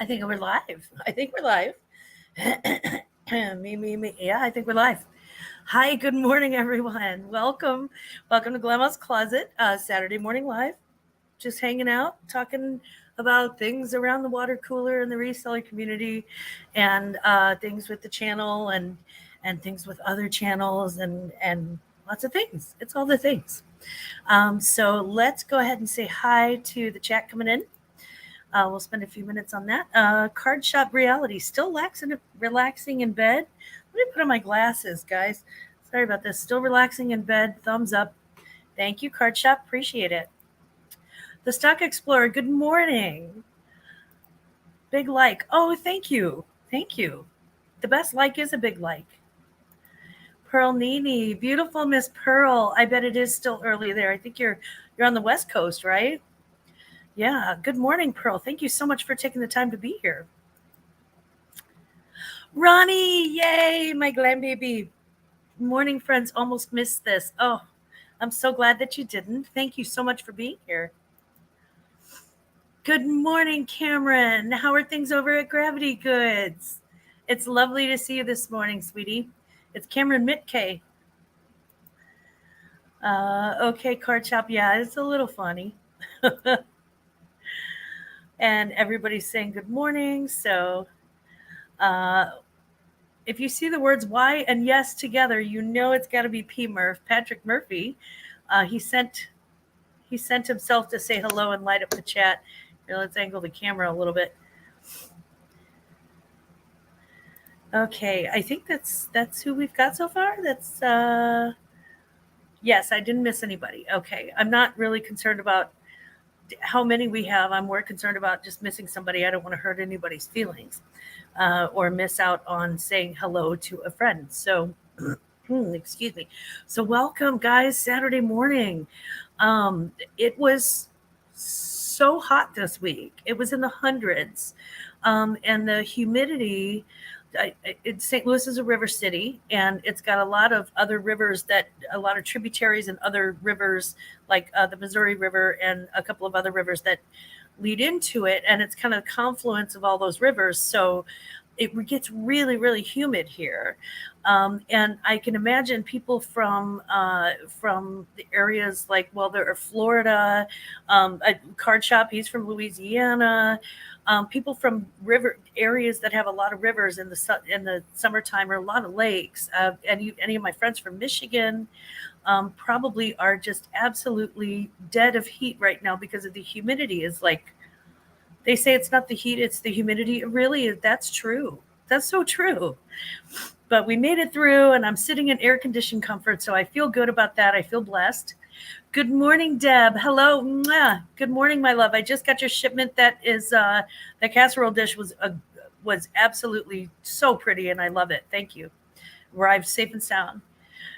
I think we're live. I think we're live. Me. Yeah, I think we're live. Hi, good morning, everyone. Welcome to Grandma's Closet, Saturday morning live. Just hanging out, talking about things around the water cooler and the reseller community, and things with the channel, and things with other channels, and lots of things. It's all the things. So let's go ahead and say hi to the chat coming in. We'll spend a few minutes on that. Card Shop Reality, still relaxing in bed. Let me put on my glasses, guys. Sorry about this. Still relaxing in bed. Thumbs up. Thank you, Card Shop. Appreciate it. The Stock Explorer, good morning. Big like. Oh, thank you. Thank you. The best like is a big like. Pearl Nini, beautiful Miss Pearl. I bet it is still early there. I think you're on the West Coast, right? Yeah. Good morning, Pearl. Thank you so much for taking the time to be here. Ronnie, yay, my glam baby. Morning, friends. Almost missed this. Oh, I'm so glad that you didn't. Thank you so much for being here. Good morning, Cameron. How are things over at Gravity Goods? It's lovely to see you this morning, sweetie. It's Cameron Mitke. Okay, Card Shop. Yeah, it's a little funny. And everybody's saying good morning. So uh, if you see the words Y and yes together, you know it's got to be P. Patrick Murphy. He sent himself to say hello and light up the chat. Here, let's angle the camera a little bit. Okay, I think that's who we've got so far. That's yes, I didn't miss anybody. Okay, I'm not really concerned about how many we have. I'm more concerned about just missing somebody. I don't want to hurt anybody's feelings or miss out on saying hello to a friend. So, excuse me. So, welcome, guys. Saturday morning. It was so hot this week. It was in the hundreds, and the humidity. St. Louis is a river city, and it's got a lot of other rivers a lot of tributaries and other rivers like the Missouri River and a couple of other rivers that lead into it, and it's kind of a confluence of all those rivers. So it gets really, really humid here, and I can imagine people from the areas like, well, there are Florida, a Card Shop. He's from Louisiana. People from river areas that have a lot of rivers in the summertime or a lot of lakes. Any of my friends from Michigan probably are just absolutely dead of heat right now because of the humidity. Is like they say it's not the heat, it's the humidity. Really, that's true. That's so true. But we made it through, and I'm sitting in air-conditioned comfort, so I feel good about that. I feel blessed. Good morning, Deb. Hello. Mwah. Good morning, my love. I just got your shipment. That is the casserole dish was absolutely so pretty, and I love it. Thank you. Arrived safe and sound.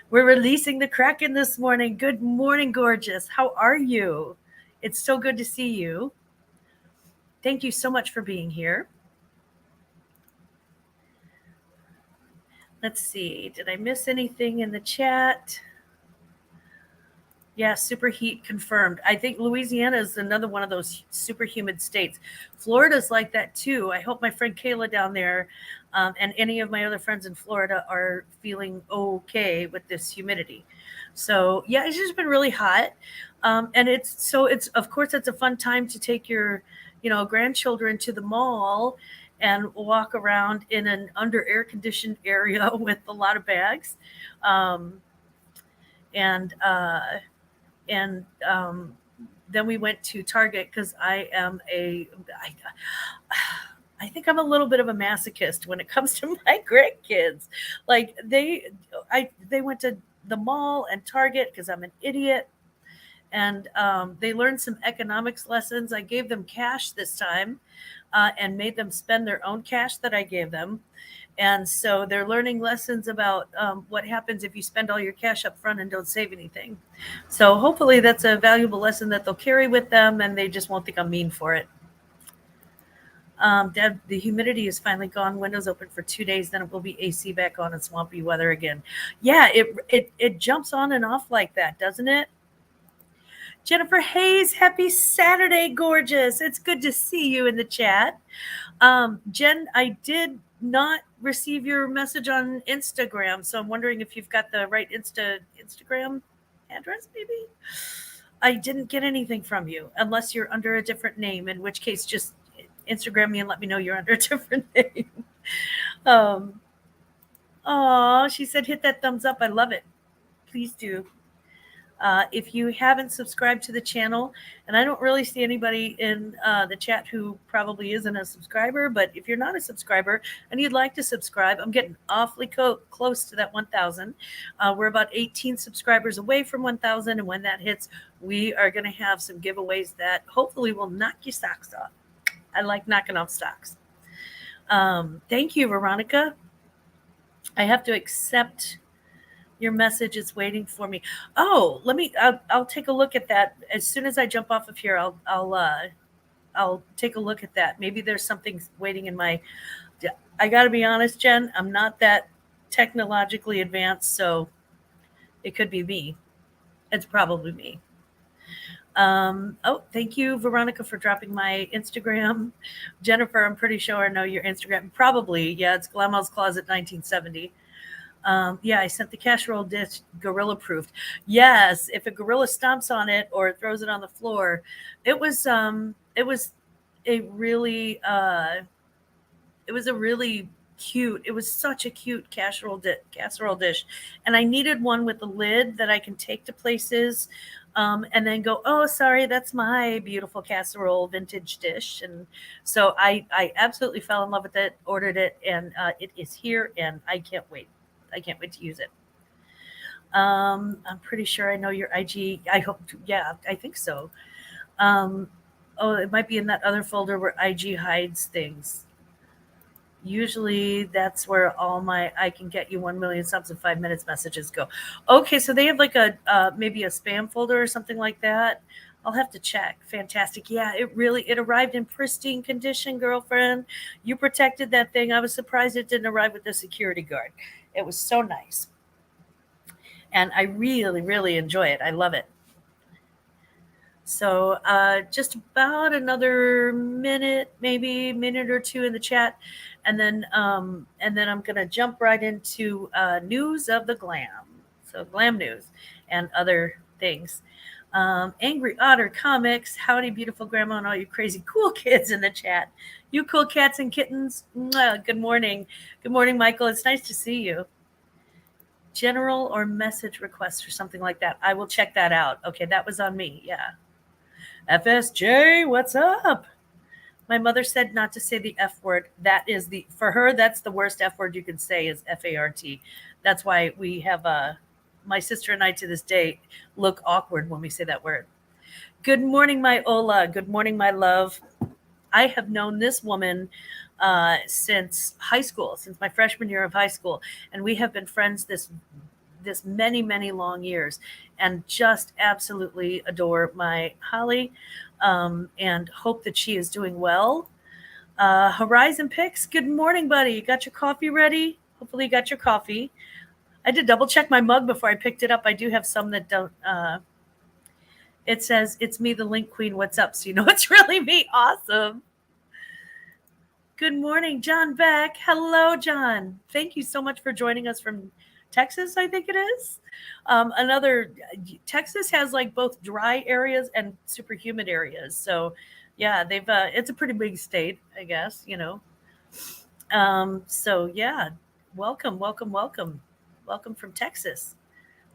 We're releasing the Kraken this morning. Good morning, gorgeous. How are you? It's so good to see you. Thank you so much for being here. Let's see. Did I miss anything in the chat? Yeah, super heat confirmed. I think Louisiana is another one of those super humid states. Florida's like that too. I hope my friend Kayla down there and any of my other friends in Florida are feeling okay with this humidity. So yeah, it's just been really hot, and it's of course it's a fun time to take your grandchildren to the mall and walk around in an under air conditioned area with a lot of bags, and. And then we went to Target because I think I'm a little bit of a masochist when it comes to my grandkids. Like they went to the mall and Target because I'm an idiot, and they learned some economics lessons. I gave them cash this time and made them spend their own cash that I gave them. And so they're learning lessons about what happens if you spend all your cash up front and don't save anything. So hopefully that's a valuable lesson that they'll carry with them, and they just won't think I'm mean for it. Deb, the humidity is finally gone. Windows open for 2 days, then it will be AC back on and swampy weather again. Yeah, it jumps on and off like that, doesn't it? Jennifer Hayes, happy Saturday, gorgeous. It's good to see you in the chat. Jen, I did not receive your message on Instagram, so I'm wondering if you've got the right Instagram address, maybe? I didn't get anything from you unless you're under a different name, in which case just Instagram me and let me know you're under a different name. Um, oh, she said hit that thumbs up. I love it. Please do. If you haven't subscribed to the channel, and I don't really see anybody in the chat who probably isn't a subscriber, but if you're not a subscriber and you'd like to subscribe, I'm getting awfully close to that 1,000. We're about 18 subscribers away from 1,000, and when that hits, we are going to have some giveaways that hopefully will knock your socks off. I like knocking off socks. Thank you, Veronica. I have to accept your message is waiting for me. Oh, I'll take a look at that as soon as I jump off of here. I'll take a look at that. Maybe there's something waiting in my. I got to be honest, Jen. I'm not that technologically advanced, so it could be me. It's probably me. Oh, thank you, Veronica, for dropping my Instagram. Jennifer, I'm pretty sure I know your Instagram. Probably, yeah. It's Glammel's Closet 1970. Yeah, I sent the casserole dish gorilla proofed. Yes, if a gorilla stomps on it or throws it on the floor, it was a really it was a really cute. It was such a cute casserole dish, and I needed one with a lid that I can take to places. And then go, oh, sorry, that's my beautiful casserole vintage dish. And so I absolutely fell in love with it, ordered it, and it is here, and I can't wait. I can't wait to use it. I'm pretty sure I know your IG. I hope, yeah, I think so. Oh, it might be in that other folder where IG hides things. Usually that's where all my I can get you 1 million subs in 5 minutes messages go. Okay, so they have like a maybe a spam folder or something like that. I'll have to check. Fantastic. Yeah, it arrived in pristine condition, girlfriend. You protected that thing. I was surprised it didn't arrive with the security guard. It was so nice. And I really, really enjoy it. I love it. So just about another minute, maybe minute or two in the chat, and then I'm gonna jump right into news of the glam. So glam news and other things. Angry Otter Comics, howdy, beautiful grandma, and all you crazy cool kids in the chat. You cool cats and kittens. Good morning. Good morning, Michael. It's nice to see you. General or message request or something like that. I will check that out. Okay, that was on me. Yeah. FSJ, what's up? My mother said not to say the F word. That is for her, that's the worst F word you can say is FART. That's why we have my sister and I to this day look awkward when we say that word. Good morning, my Ola. Good morning, my love. I have known this woman since high school, since my freshman year of high school. And we have been friends this many, many long years, and just absolutely adore my Holly and hope that she is doing well. Horizon Picks, good morning, buddy. You got your coffee ready? Hopefully you got your coffee. I did double check my mug before I picked it up. I do have some that don't. It says, it's me, the Link Queen. What's up? So you know it's really me. Awesome. Good morning, John Beck. Hello, John. Thank you so much for joining us from Texas, I think it is. Texas has like both dry areas and super humid areas. So yeah, it's a pretty big state, I guess, you know. So yeah, welcome from Texas,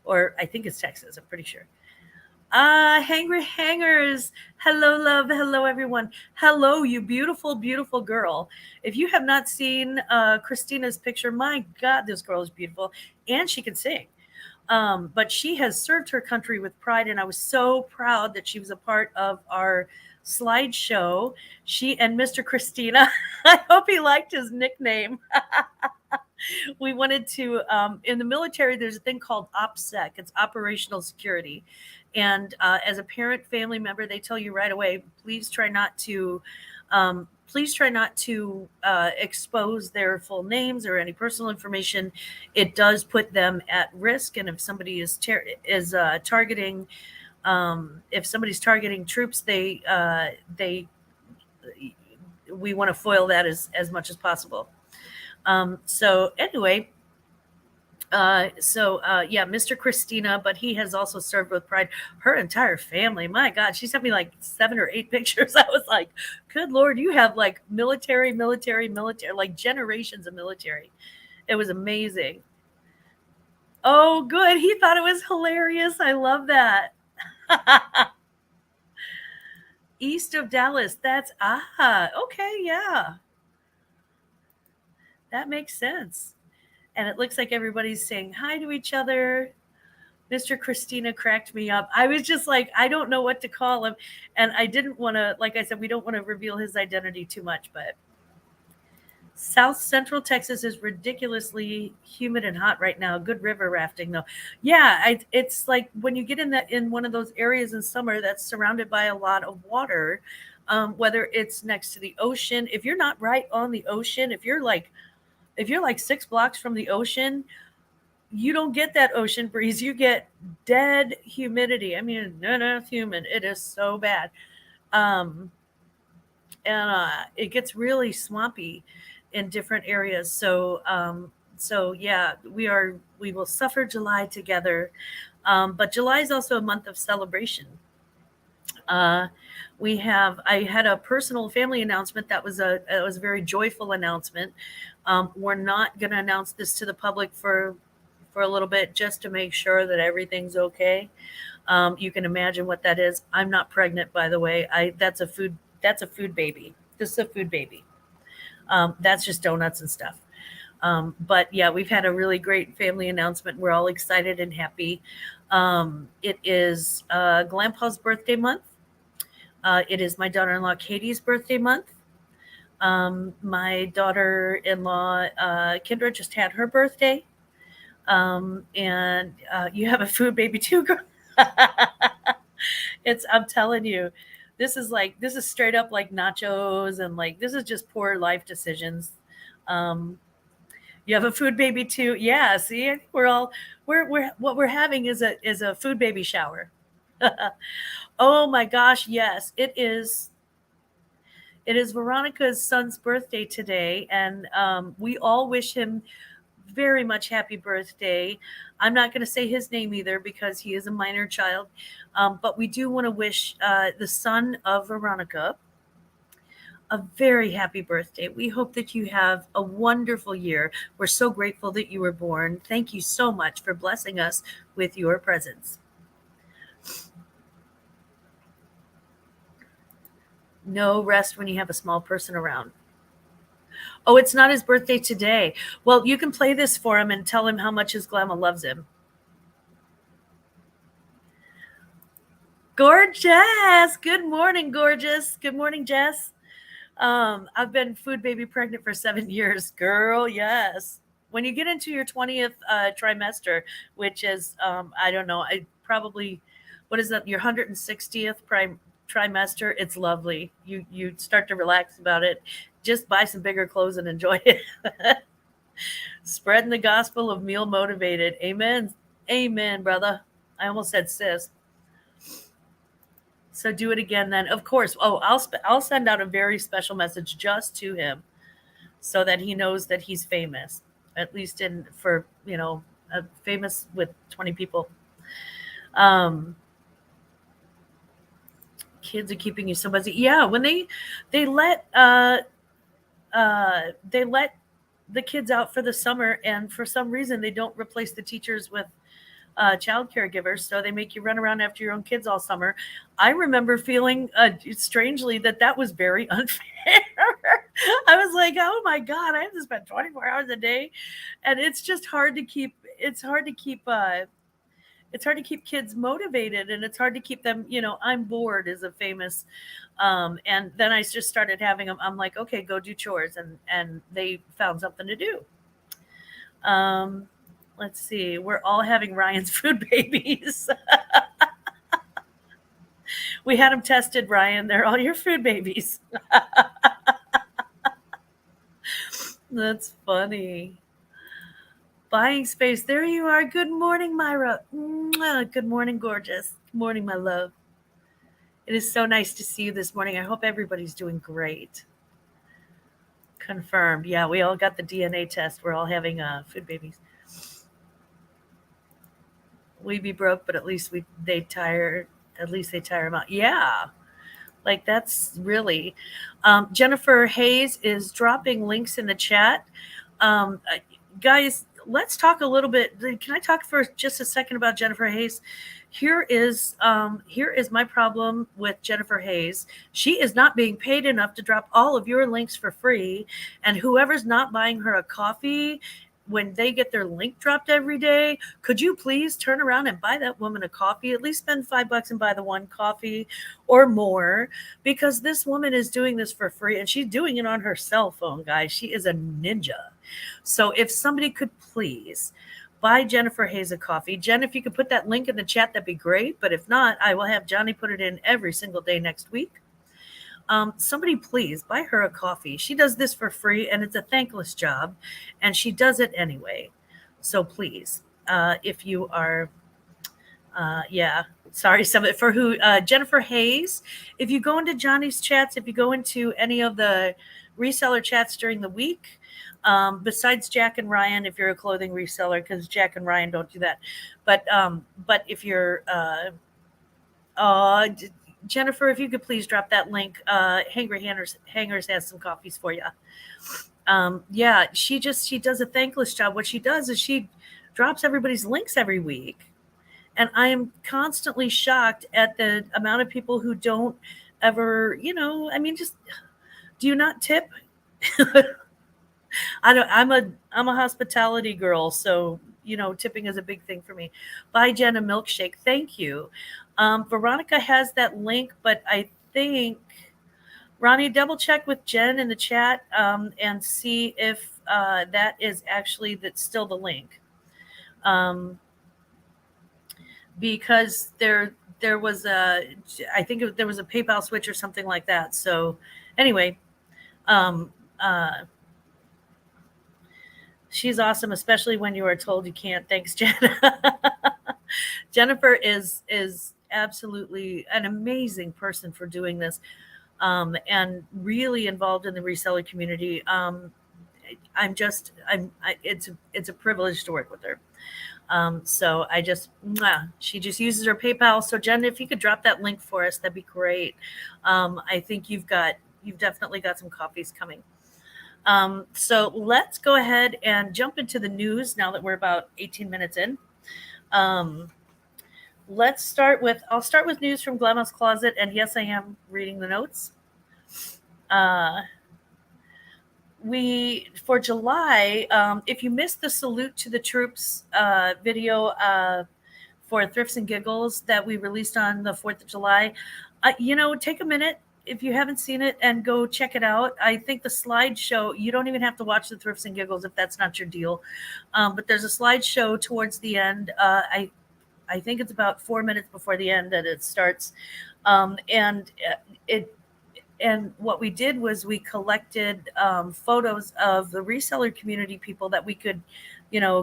or I think it's Texas. I'm pretty sure. Hangry Hangers. Hello, love. Hello, everyone. Hello, you beautiful, beautiful girl. If you have not seen Christina's picture, my God, this girl is beautiful, and she can sing. But she has served her country with pride, and I was so proud that she was a part of our slideshow. She and Mr. Christina. I hope he liked his nickname. We wanted to, in the military, there's a thing called OPSEC. It's operational security. And as a parent, family member, they tell you right away, please try not to expose their full names or any personal information. It does put them at risk. And if somebody is targeting If somebody's targeting troops, we want to foil that as much as possible. So anyway, yeah, Mr. Christina, but he has also served with Pride. Her entire family, my God, she sent me like 7 or 8 pictures. I was like, good Lord, you have like military, like generations of military. It was amazing. Oh, good. He thought it was hilarious. I love that. East of Dallas. Okay, yeah. That makes sense. And it looks like everybody's saying hi to each other. Mr. Christina cracked me up. I was just like, I don't know what to call him. And I didn't want to, like I said, we don't want to reveal his identity too much, but South Central Texas is ridiculously humid and hot right now. Good river rafting though. Yeah, it's like when you get in one of those areas in summer that's surrounded by a lot of water, whether it's next to the ocean. If you're not right on the ocean, if you're like 6 blocks from the ocean, you don't get that ocean breeze. You get dead humidity. I mean, no, it's humid. It is so bad. Um, and it gets really swampy in different areas. So yeah, we will suffer July together. But July is also a month of celebration. Uh, I had a personal family announcement it was a very joyful announcement. We're not going to announce this to the public for a little bit just to make sure that everything's okay. You can imagine what that is. I'm not pregnant, by the way. That's a food baby. This is a food baby. That's just donuts and stuff. But yeah, we've had a really great family announcement. We're all excited and happy. It is Glampa's birthday month. It is my daughter-in-law Katie's birthday month. My daughter-in-law Kendra just had her birthday. And you have a food baby too, girl. I'm telling you, this is straight up like nachos, and like this is just poor life decisions. Um, you have a food baby too. Yeah, see, I think we're what we're having is a food baby shower. Oh my gosh, yes, it is. It is Veronica's son's birthday today, and we all wish him very much happy birthday. I'm not going to say his name either because he is a minor child, but we do want to wish the son of Veronica a very happy birthday. We hope that you have a wonderful year. We're so grateful that you were born. Thank you so much for blessing us with your presence. No rest when you have a small person around. Oh, it's not his birthday today. Well, you can play this for him and tell him how much his grandma loves him. Gorgeous. Good morning, gorgeous. Good morning, Jess. I've been food baby pregnant for 7 years, girl. Yes. When you get into your 20th trimester, which is, I don't know, I probably, what is that? Your 160th trimester. It's lovely. You start to relax about it. Just buy some bigger clothes and enjoy it. Spreading the gospel of meal motivated. Amen. Amen, brother. I almost said sis. So do it again then. Of course. Oh, I'll send out a very special message just to him so that he knows that he's famous. At least famous with 20 people. Kids are keeping you so busy. Yeah, when they let they let the kids out for the summer, and for some reason they don't replace the teachers with child caregivers, so they make you run around after your own kids all summer. I remember feeling strangely that was very unfair. I was like, oh my God, I have to spend 24 hours a day, and it's just hard to keep. It's hard to keep kids motivated, and it's hard to keep them. I'm bored is a famous. And then I just started having them. I'm like, okay, go do chores, and they found something to do. Let's see. We're all having Ryan's food babies. We had them tested, Ryan. They're all your food babies. That's funny. Buying space. There you are. Good morning, Myra. Mwah. Good morning, gorgeous. Good morning, my love. It is so nice to see you this morning. I hope everybody's doing great. Confirmed. Yeah, we all got the DNA test. We're all having food babies. We be broke, but at least they tire. At least they tire them out. Yeah, like that's really. Jennifer Hayes is dropping links in the chat. Guys, let's talk a little bit. Can I talk for just a second about Jennifer Hayes? Here is my problem with Jennifer Hayes. She is not being paid enough to drop all of your links for free, and whoever's not buying her a coffee when they get their link dropped every day, could you please turn around and buy that woman a coffee? At least spend $5 and buy the one coffee or more, because this woman is doing this for free and she's doing it on her cell phone, guys. She is a ninja. So if somebody could please buy Jennifer Hayes a coffee. Jen, if you could put that link in the chat, that'd be great. But if not, I will have Johnny put it in every single day next week. Somebody please buy her a coffee. She does this for free and it's a thankless job and she does it anyway. So please, if you are, sorry, for who, Jennifer Hayes, if you go into Johnny's chats, if you go into any of the reseller chats during the week, besides Jack and Ryan, if you're a clothing reseller, because Jack and Ryan don't do that. But if you're, Jennifer, if you could please drop that link. Hangers has some coffees for you. She does a thankless job. What she does is she drops everybody's links every week. And I am constantly shocked at the amount of people who don't ever, just, do you not tip? I'm a hospitality girl, so tipping is a big thing for me. Buy Jen a milkshake. Thank you. Veronica has that link, but I think Ronnie, double check with Jen in the chat and see if that is actually that's still the link. Because there was I think there was a PayPal switch or something like that. So anyway, she's awesome, especially when you are told you can't. Thanks, Jen. Jennifer is absolutely an amazing person for doing this, and really involved in the reseller community. It's a privilege to work with her. So she just uses her PayPal. So Jen, if you could drop that link for us, that'd be great. I think you've definitely got some coffees coming. So let's go ahead and jump into the news now that we're about 18 minutes in. I'll start with news from Glamhouse Closet. And yes, I am reading the notes. For July, if you missed the Salute to the Troops video for Thrifts and Giggles that we released on the 4th of July, take a minute if you haven't seen it and go check it out. I think the slideshow, you don't even have to watch the Thrifts and Giggles if that's not your deal. But there's a slideshow towards the end. I think it's about 4 minutes before the end that it starts. And what we did was we collected photos of the reseller community people that we could,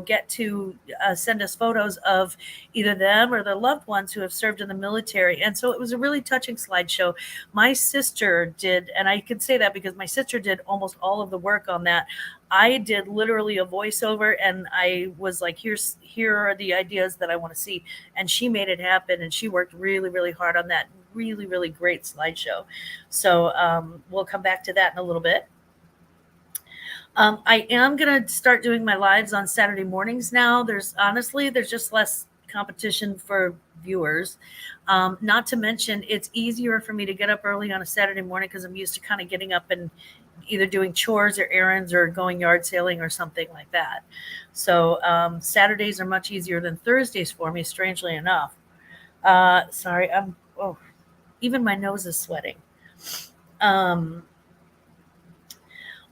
get to send us photos of either them or their loved ones who have served in the military. And so it was a really touching slideshow. My sister did, and I can say that because my sister did almost all of the work on that. I did literally a voiceover, and I was like, here are the ideas that I want to see. And she made it happen, and she worked really, really hard on that really, really great slideshow. So we'll come back to that in a little bit. I am going to start doing my lives on Saturday mornings now. There's just less competition for viewers. Not to mention, it's easier for me to get up early on a Saturday morning because I'm used to kind of getting up and either doing chores or errands or going yard sailing or something like that. So Saturdays are much easier than Thursdays for me, strangely enough. Sorry, even my nose is sweating.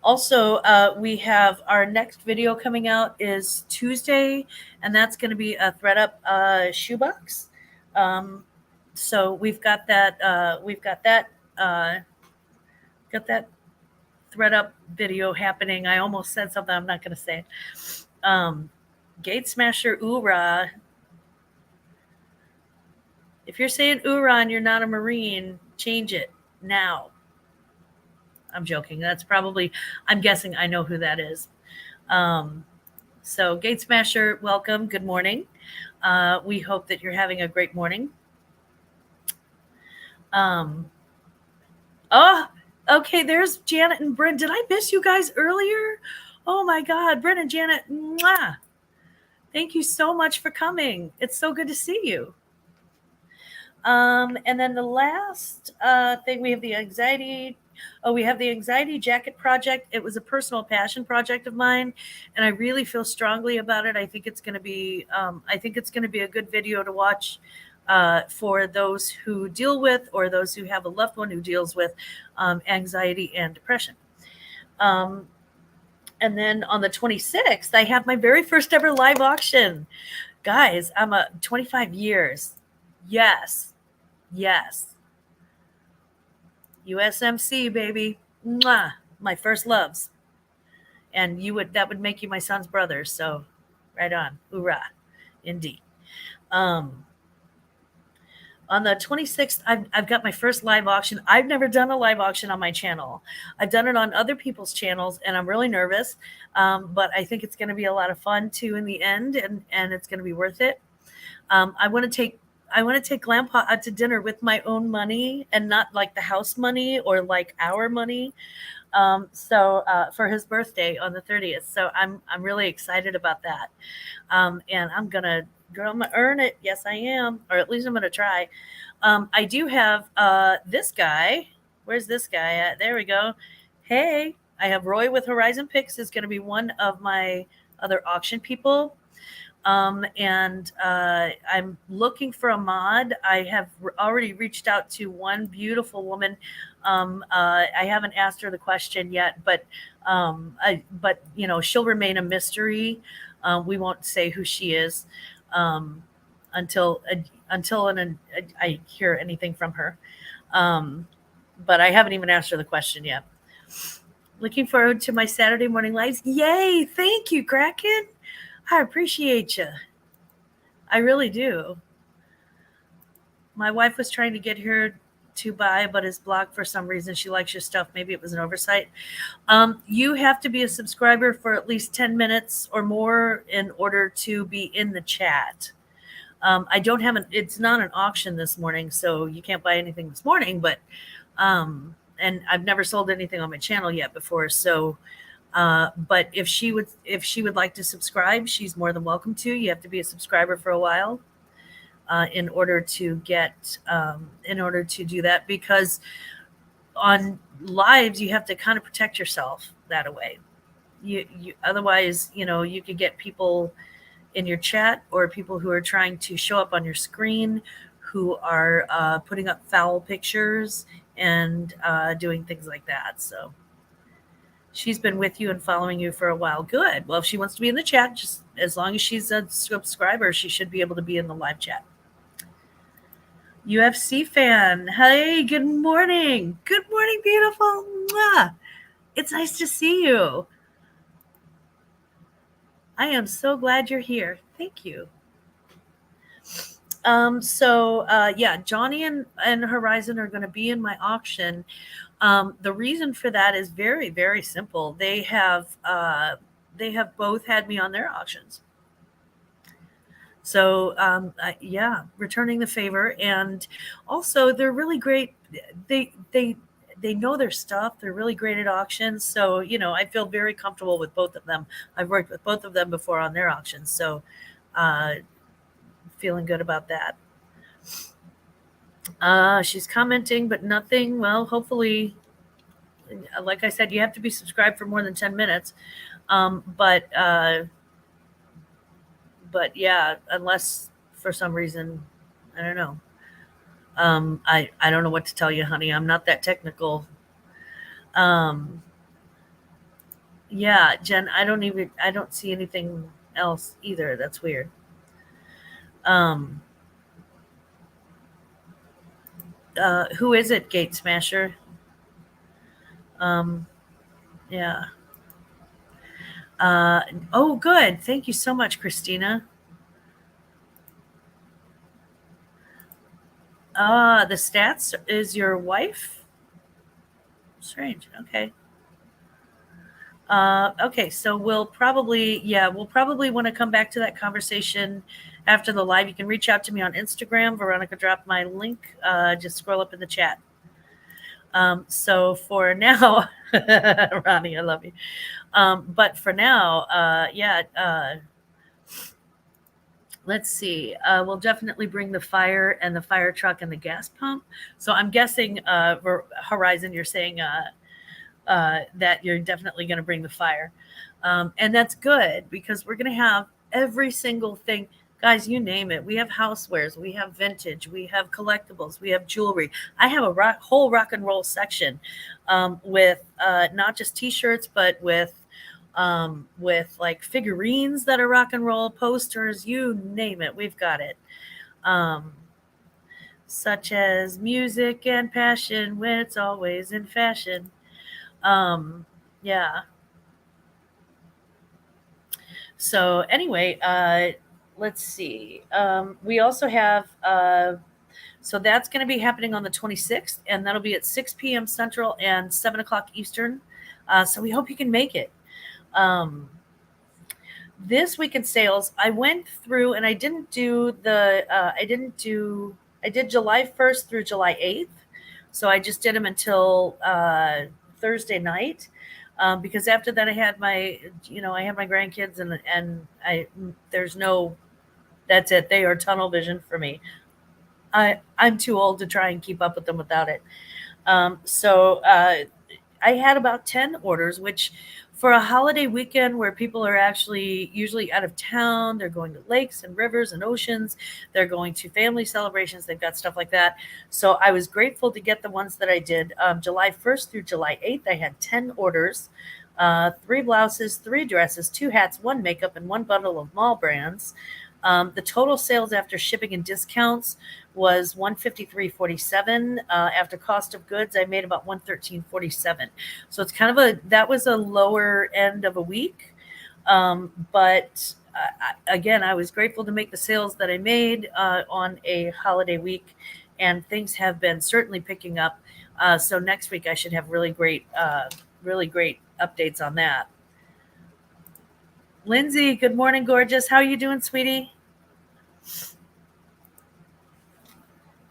Also, we have our next video coming out is Tuesday, and that's going to be a ThreadUp shoebox. So we've got that. Got that ThreadUp video happening. I almost said something I'm not going to say. Gate Smasher Oorah. If you're saying "Oorah" and you're not a Marine, change it now. I'm joking. That's probably, I'm guessing I know who that is. So, Gate Smasher, welcome. Good morning. We hope that you're having a great morning. Um, oh, okay. There's Janet and Bryn. Did I miss you guys earlier? Oh my God, Bryn and Janet. Mwah. Thank you so much for coming. It's so good to see you. And then the last thing, we have the anxiety. Oh, we have the anxiety jacket project. It was a personal passion project of mine, and I really feel strongly about it. I think it's going to be. I think it's going to be a good video to watch for those who deal with, or those who have a loved one who deals with anxiety and depression. And then on the 26th, I have my very first ever live auction. Guys, I'm 25 years. Yes. USMC, baby. Mwah. My first loves. And that would make you my son's brother. So right on. Hoorah. Indeed. On the 26th, I've got my first live auction. I've never done a live auction on my channel. I've done it on other people's channels, and I'm really nervous. But I think it's going to be a lot of fun too in the end, and it's going to be worth it. I want to take Grandpa out to dinner with my own money, and not like the house money or like our money. So for his birthday on the 30th. So I'm really excited about that. And I'm gonna earn it. Yes, I am, or at least I'm gonna try. I do have this guy. Where's this guy at? There we go. Hey, I have Roy with Horizon Picks is going to be one of my other auction people. And I'm looking for a mod. I have already reached out to one beautiful woman. I haven't asked her the question yet, but she'll remain a mystery. We won't say who she is until I hear anything from her. But I haven't even asked her the question yet. Looking forward to my Saturday morning lives. Yay! Thank you, Kraken. I appreciate you. I really do. My wife was trying to get her to buy, but is blocked for some reason. She likes your stuff. Maybe it was an oversight. You have to be a subscriber for at least 10 minutes or more in order to be in the chat. I don't have it's not an auction this morning, so you can't buy anything this morning, but, and I've never sold anything on my channel yet before. So, but if she would like to subscribe, she's more than welcome to. You have to be a subscriber for a while in order to do that, because on lives you have to kind of protect yourself that way. You otherwise, you could get people in your chat or people who are trying to show up on your screen who are putting up foul pictures and doing things like that. So she's been with you and following you for a while. Good. Well, if she wants to be in the chat, just as long as she's a subscriber, she should be able to be in the live chat. UFC fan. Hey, good morning. Good morning, beautiful. Mwah. It's nice to see you. I am so glad you're here. Thank you. Johnny and Horizon are going to be in my auction. The reason for that is very, very simple. They have both had me on their auctions. So returning the favor, and also they're really great. They know their stuff. They're really great at auctions. So, I feel very comfortable with both of them. I've worked with both of them before on their auctions. So, feeling good about that. She's commenting, but nothing. Well, hopefully, like I said, you have to be subscribed for more than 10 minutes. But yeah, unless for some reason, I don't know. I don't know what to tell you, honey. I'm not that technical. Yeah, Jen, I don't see anything else either. That's weird. Who is it, Gate Smasher? Yeah. Oh, good. Thank you so much, Christina. The stats is your wife? Strange. Okay. Okay, so we'll probably want to come back to that conversation after the live. You can reach out to me on Instagram. Veronica dropped my link. Just scroll up in the chat. So for now, Ronnie, I love you. But for now, let's see. We'll definitely bring the fire and the fire truck and the gas pump. So I'm guessing, Horizon, you're saying that you're definitely going to bring the fire. And that's good because we're going to have every single thing. Guys, you name it. We have housewares, we have vintage, we have collectibles, we have jewelry. I have a whole rock and roll section with not just t-shirts, but with like figurines that are rock and roll, posters, you name it, we've got it. Such as music and passion when it's always in fashion. Yeah. So anyway, let's see. We also have so that's going to be happening on the 26th, and that'll be at 6 p.m. Central and 7 o'clock Eastern. So we hope you can make it. This week in sales, I went through and I didn't do I did July 1st through July 8th. So I just did them until Thursday night. Because after that I had my grandkids, and there's no, that's it. They are tunnel vision for me. I'm too old to try and keep up with them without it. So I had about 10 orders, which for a holiday weekend where people are actually usually out of town, they're going to lakes and rivers and oceans, they're going to family celebrations, they've got stuff like that. So I was grateful to get the ones that I did. July 1st through July 8th, I had 10 orders, 3 blouses, 3 dresses, 2 hats, 1 makeup, and 1 bundle of mall brands. The total sales after shipping and discounts was $153.47. After cost of goods, I made about $113.47. So it's kind of that was a lower end of a week. But again, I was grateful to make the sales that I made on a holiday week, and things have been certainly picking up. So next week I should have really great updates on that. Lindsay, good morning, gorgeous. How are you doing, sweetie?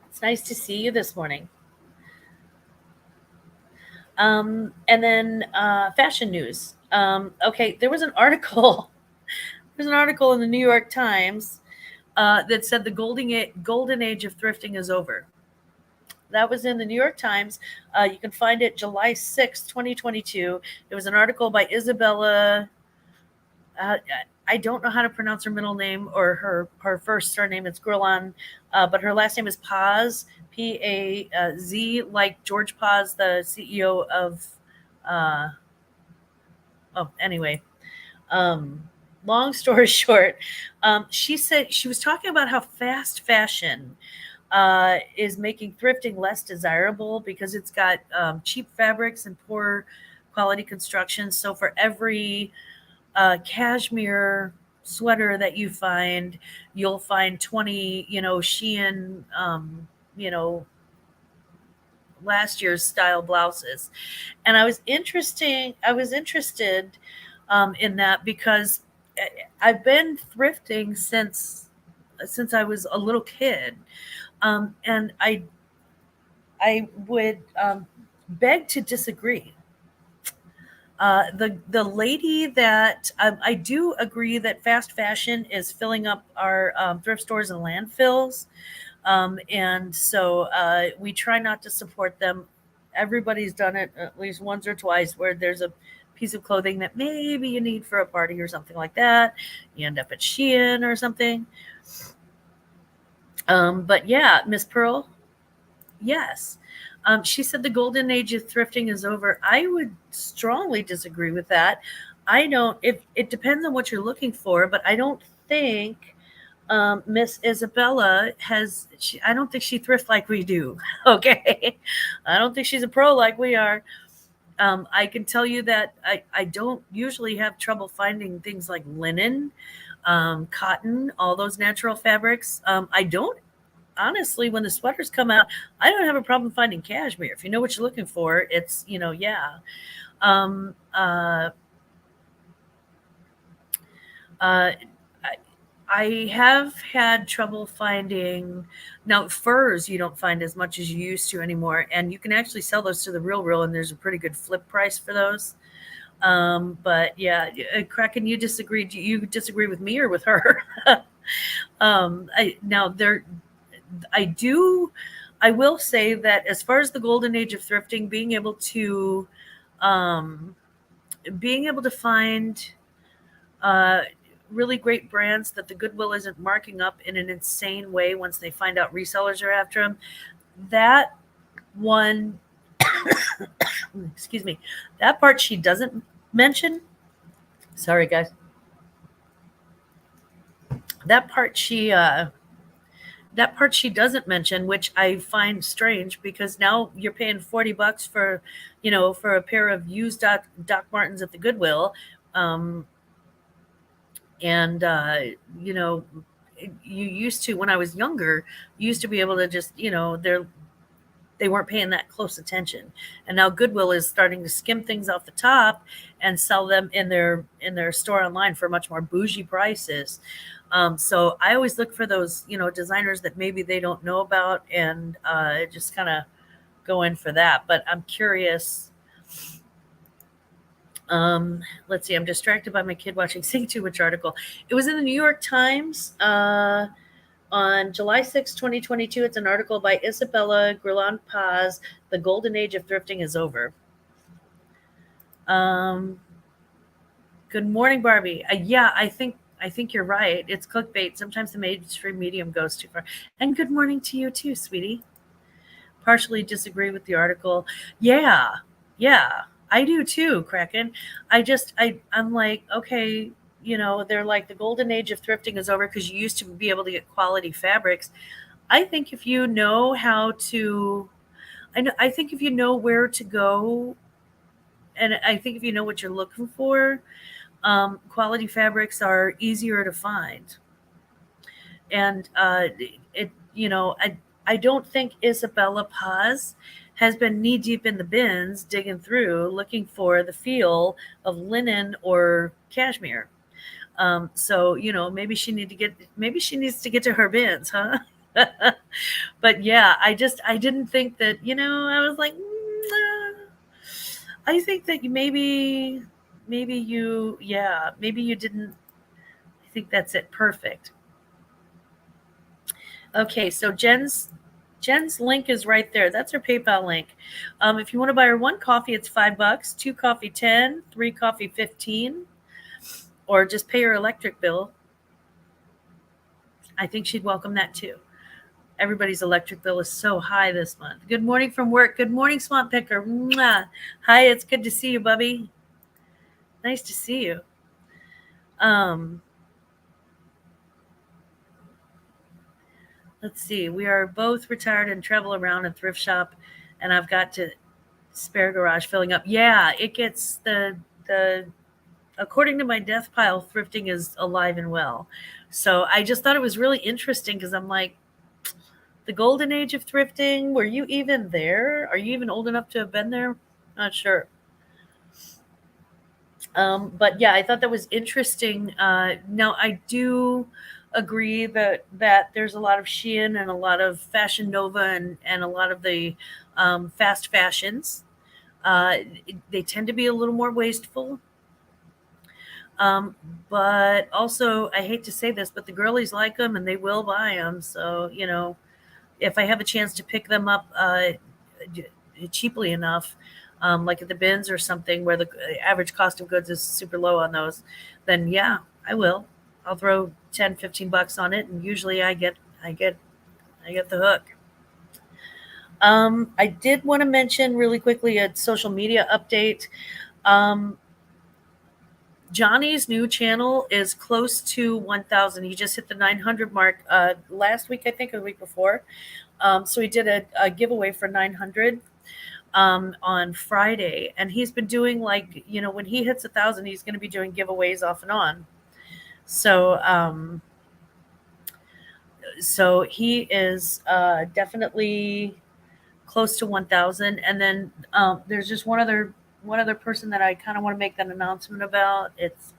It's nice to see you this morning. And then fashion news. Okay, there was an article. There's an article in the New York Times that said the golden age of thrifting is over. That was in the New York Times. You can find it July 6th, 2022. It was an article by Isabella. I don't know how to pronounce her middle name or her first surname. It's Gurlan, but her last name is Paz, Paz, like George Paz, the CEO of. Anyway, long story short, she said she was talking about how fast fashion is making thrifting less desirable because it's got cheap fabrics and poor quality construction. So for every cashmere sweater that you find, you'll find 20, Shein, last year's style blouses. And I was interested in that because I've been thrifting since I was a little kid. And I would beg to disagree. The lady that I do agree that fast fashion is filling up our thrift stores and landfills, and so we try not to support them. Everybody's done it at least once or twice, where there's a piece of clothing that maybe you need for a party or something like that. You end up at Shein or something. But yeah, Miss Pearl, yes. She said the golden age of thrifting is over. I would strongly disagree with that. I don't. It depends on what you're looking for, but I don't think Miss Isabella has. I don't think she thrifts like we do. Okay, I don't think she's a pro like we are. I can tell you that I don't usually have trouble finding things like linen, cotton, all those natural fabrics. I don't honestly, when the sweaters come out, I don't have a problem finding cashmere. If you know what you're looking for, it's, yeah. Um, uh, uh, I, I have had trouble finding now furs. You don't find as much as you used to anymore, and you can actually sell those to the real, and there's a pretty good flip price for those. But yeah, Kraken, you disagree? Do you disagree with me or with her? I now there I do. I will say that as far as the golden age of thrifting, um, being able to find uh, really great brands that the Goodwill isn't marking up in an insane way once they find out resellers are after them. That one, excuse me, that part she doesn't mention. Sorry, guys. That part she that part she doesn't mention, which I find strange because now you're paying $40 for, for a pair of used Doc Martens at the Goodwill, um, and you know, you used to when I was younger, you used to be able to just, they weren't paying that close attention, and now Goodwill is starting to skim things off the top and sell them in their store online for much more bougie prices. So I always look for those, designers that maybe they don't know about, and just kind of go in for that. But I'm curious. Let's see. I'm distracted by my kid watching Sing to which article. It was in the New York Times on July 6, 2022. It's an article by Isabella Grilland Paz. The golden age of thrifting is over. Um, Good morning, Barbie. Yeah, I think you're right. It's clickbait. Sometimes the mainstream medium goes too far. And good morning to you too, sweetie. Partially disagree with the article. Yeah, yeah, I do too, Kraken. I'm like, okay, they're like the golden age of thrifting is over because you used to be able to get quality fabrics. I think if you know how to, I think if you know where to go, and I think if you know what you're looking for, quality fabrics are easier to find. And I don't think Isabella Paz has been knee deep in the bins digging through looking for the feel of linen or cashmere. So maybe she needs to get to her bins, huh? But yeah, I didn't think that, I was like, I think that maybe you didn't. I think that's it. Perfect. Okay, so Jen's link is right there. That's her PayPal link. If you want to buy her one coffee, it's $5. Two coffee, 10. Three coffee, 15. Or just pay her electric bill. I think she'd welcome that too. Everybody's electric bill is so high this month. Good morning from work. Good morning, Swamp Picker. Mwah. Hi, it's good to see you, Bubby. Nice to see you. Um, let's see. We are both retired and travel around and thrift shop, and I've got to spare garage filling up. Yeah, it gets the according to my death pile, thrifting is alive and well. So I just thought it was really interesting because I'm like, the golden age of thrifting, were you even there? Are you even old enough to have been there? Not sure. But yeah, I thought that was interesting. Now I do agree that there's a lot of Shein and a lot of Fashion Nova and a lot of the fast fashions. Uh, they tend to be a little more wasteful. Um, but also, I hate to say this, but the girlies like them and they will buy them. So, if I have a chance to pick them up cheaply enough, like at the bins or something where the average cost of goods is super low on those, then yeah, I will. I'll throw 10, $15 on it, and usually I get the hook. I did want to mention really quickly a social media update. Um, Johnny's new channel is close to 1,000. He just hit the 900 mark last week, I think, or the week before. So he did a giveaway for 900 on Friday, and he's been doing like, when he hits 1,000, he's going to be doing giveaways off and on. So So he is definitely close to 1,000. And then there's just one other person that I kind of want to make that announcement about. It's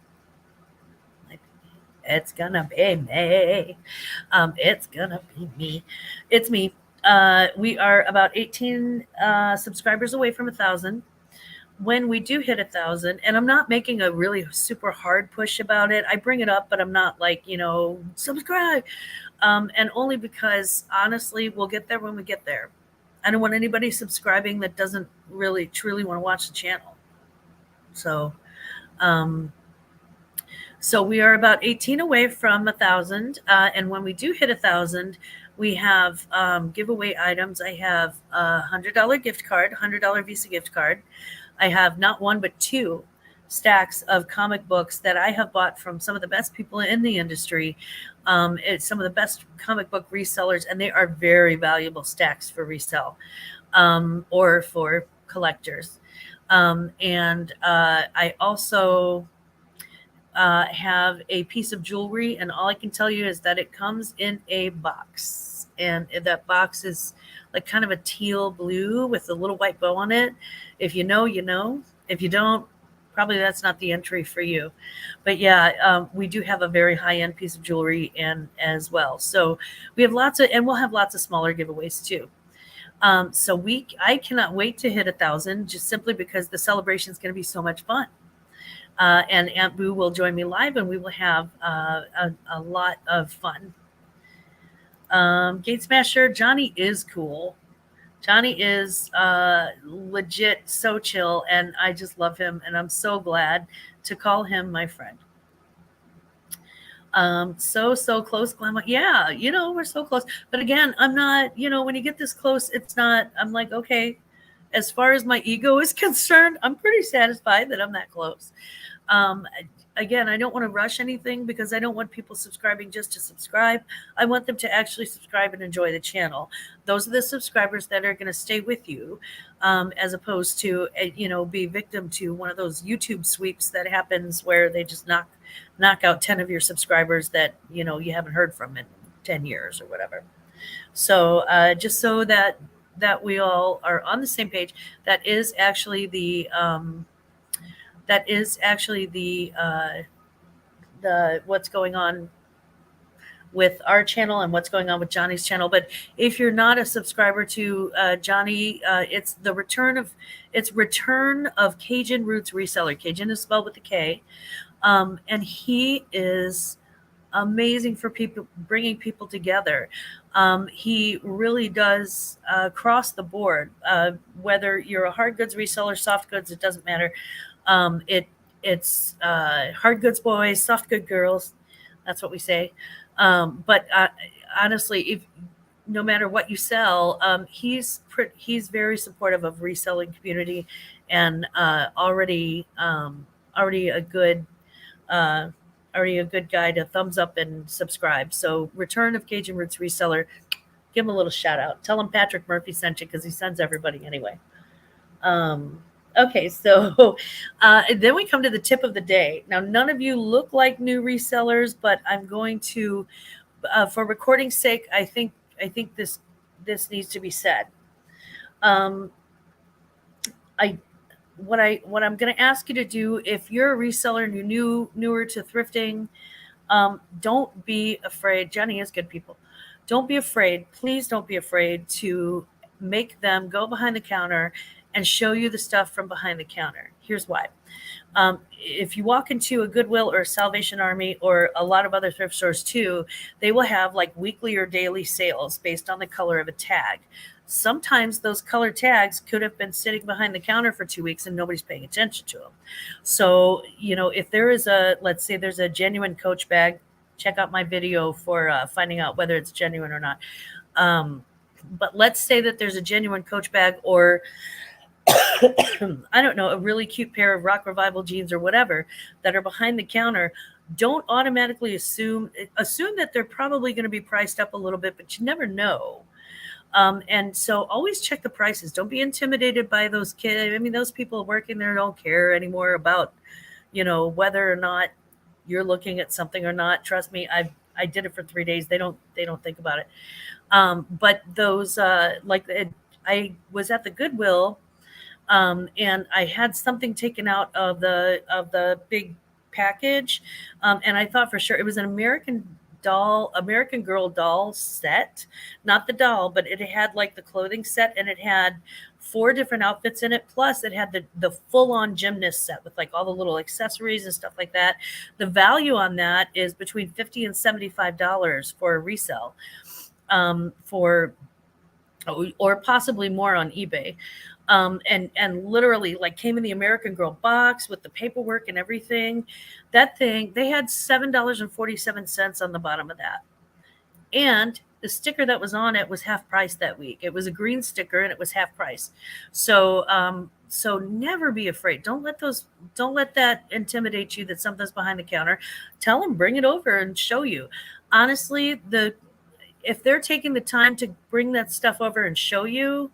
gonna be me. It's gonna be me. It's me. We are about 18 subscribers away from 1,000. When we do hit 1,000, and I'm not making a really super hard push about it. I bring it up, but I'm not like, subscribe. And only because honestly, we'll get there when we get there. I don't want anybody subscribing that doesn't really truly want to watch the channel. So, um, so we are about 18 away from 1,000, and when we do hit 1,000, we have giveaway items. I have a $100 gift card, $100 Visa gift card. I have not one but two stacks of comic books that I have bought from some of the best people in the industry. It's some of the best comic book resellers, and they are very valuable stacks for resell or for collectors. And I also have a piece of jewelry, and all I can tell you is that it comes in a box, and that box is like kind of a teal blue with a little white bow on it. If you know, you know. If you don't, probably that's not the entry for you. But yeah, we do have a very high end piece of jewelry and as well. So we have and we'll have lots of smaller giveaways too. I cannot wait to hit 1,000, just simply because the celebration is going to be so much fun. And Aunt Boo will join me live, and we will have a lot of fun. Gate Smasher, Johnny is cool. Johnny is legit so chill, and I just love him, and I'm so glad to call him my friend. So close, Glenn. Yeah, we're so close. But again, I'm not, when you get this close, it's not, I'm like, okay, as far as my ego is concerned, I'm pretty satisfied that I'm that close. Um, Again, I don't want to rush anything because I don't want people subscribing just to subscribe. I want them to actually subscribe and enjoy the channel. Those are the subscribers that are going to stay with you, as opposed to, be victim to one of those YouTube sweeps that happens where they just knock out 10 of your subscribers that, you haven't heard from in 10 years or whatever. So just so that we all are on the same page, that is actually the what's going on with our channel and what's going on with Johnny's channel. But if you're not a subscriber to Johnny, it's Return of Cajun Roots Reseller. Cajun is spelled with a K, and he is amazing for people, bringing people together. He really does cross the board. Whether you're a hard goods reseller, soft goods, it doesn't matter. It's hard goods boys, soft good girls. That's what we say. But honestly, if no matter what you sell, he's very supportive of reselling community, and already a good guy to thumbs up and subscribe. So Return of Cajun Roots Reseller, give him a little shout out. Tell him Patrick Murphy sent you, because he sends everybody anyway. Okay, so then we come to the tip of the day. Now, none of you look like new resellers, but I'm going to, for recording's sake, I think this needs to be said. What I'm going to ask you to do, if you're a reseller and you're newer to thrifting, don't be afraid. Johnny is good, people. Don't be afraid. Please don't be afraid to make them go behind the counter and show you the stuff from behind the counter. Here's why. If you walk into a Goodwill or a Salvation Army or a lot of other thrift stores too, they will have like weekly or daily sales based on the color of a tag. Sometimes those color tags could have been sitting behind the counter for 2 weeks and nobody's paying attention to them. So, if there is let's say there's a genuine Coach bag, check out my video for finding out whether it's genuine or not. But let's say that there's a genuine Coach bag, or I don't know, a really cute pair of Rock Revival jeans or whatever that are behind the counter. Don't automatically assume that they're probably going to be priced up a little bit, but you never know. And so always check the prices. Don't be intimidated by those kids. I mean, those people working there don't care anymore about, whether or not you're looking at something or not. Trust me, I did it for 3 days. They don't think about it. But those I was at the Goodwill, and I had something taken out of the big package, and I thought for sure it was an American Girl doll set, not the doll, but it had like the clothing set, and it had four different outfits in it. Plus, it had the full on gymnast set with like all the little accessories and stuff like that. The value on that is between $50 and $75 for a resale, for or possibly more on eBay. And literally like came in the American Girl box with the paperwork and everything. That thing, they had $7.47 on the bottom of that. And the sticker that was on it was half price that week. It was a green sticker and it was half price. So never be afraid. Don't let that intimidate you that something's behind the counter. Tell them, bring it over and show you. Honestly, if they're taking the time to bring that stuff over and show you,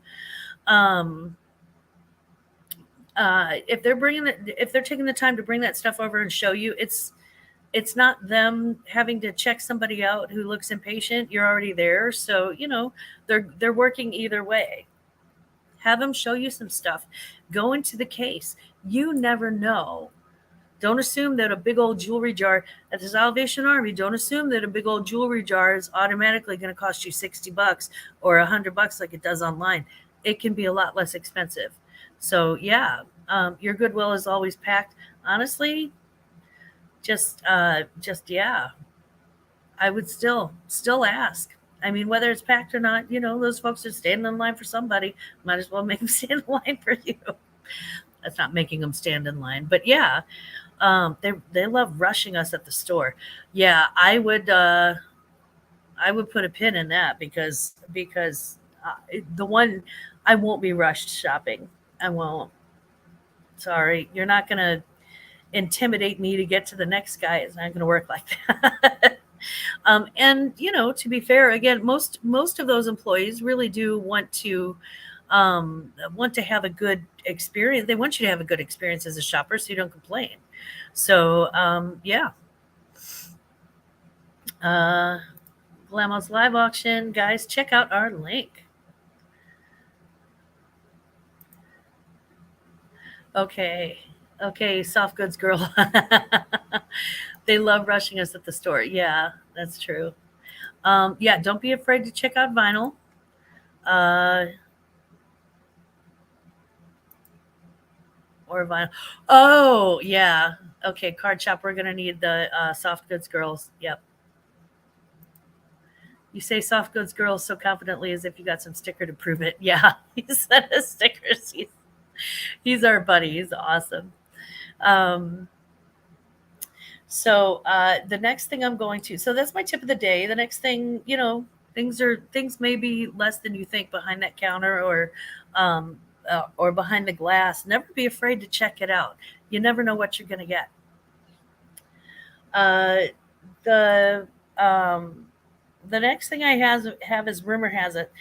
if they're taking the time to bring that stuff over and show you, it's not them having to check somebody out who looks impatient. You're already there, so they're working either way. Have them show you some stuff. Go into the case. You never know. Don't assume that a big old jewelry jar at the Salvation Army. Don't assume that a big old jewelry jar is automatically going to cost you $60 or $100 like it does online. It can be a lot less expensive. So yeah, your Goodwill is always packed. Honestly, just yeah, I would still ask. I mean, whether it's packed or not, those folks are standing in line for somebody. Might as well make them stand in line for you. That's not making them stand in line, but yeah. They love rushing us at the store. Yeah, I would put a pin in that because the one I won't be rushed shopping. I won't. Sorry, you're not gonna intimidate me to get to the next guy. It's not gonna work like that. And to be fair, again, most of those employees really do want to have a good experience. They want you to have a good experience as a shopper, so you don't complain. So yeah. Glamos live auction, guys, check out our link. Okay, soft goods girl. They love rushing us at the store. Yeah, that's true. Yeah, don't be afraid to check out vinyl. Or vinyl. Oh, yeah. Okay, card shop. We're gonna need the soft goods girls. Yep. You say soft goods girls so confidently as if you got some sticker to prove it. Yeah, he sent us stickers. He's our buddy. He's awesome. So the next thing I'm going to, so that's my tip of the day. The next thing, things may be less than you think behind that counter or behind the glass. Never be afraid to check it out. You never know what you're going to get. The next thing I have is rumor has it,